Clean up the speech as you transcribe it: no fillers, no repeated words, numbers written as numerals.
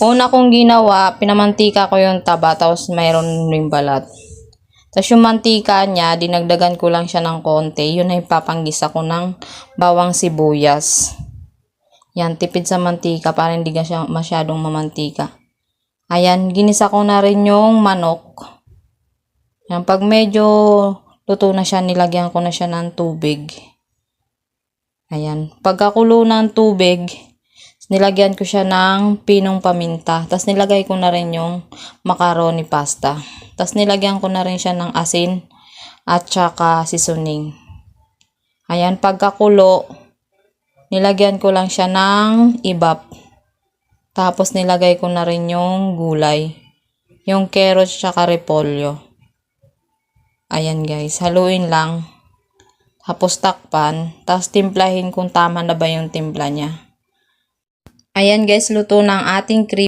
Una kong ginawa, pinamantika ko yung taba, tapos mayroon ring balat. Tapos yung mantika niya, dinagdagan ko lang siya ng konti. Yun ay papanggisa ko ng bawang sibuyas. Yan, tipid sa mantika para hindi siya masyadong mamantika. Ayan, ginisa ko na rin yung manok. Yan, pag medyo luto na siya, nilagyan ko na siya ng tubig. Ayan, pagkakulo ng tubig, nilagyan ko siya ng pinong paminta. Tapos nilagay ko na rin yung macaroni pasta. Tapos nilagyan ko na rin siya ng asin at saka seasoning. Ayan, pagkakulo, nilagyan ko lang siya ng ibap. Tapos nilagay ko na rin yung gulay. Yung carrots saka repolyo. Ayan guys, haluin lang. Tapos takpan. Tapos timplahin kung tama na ba yung timpla niya. Ayan guys, luto ng ating cream.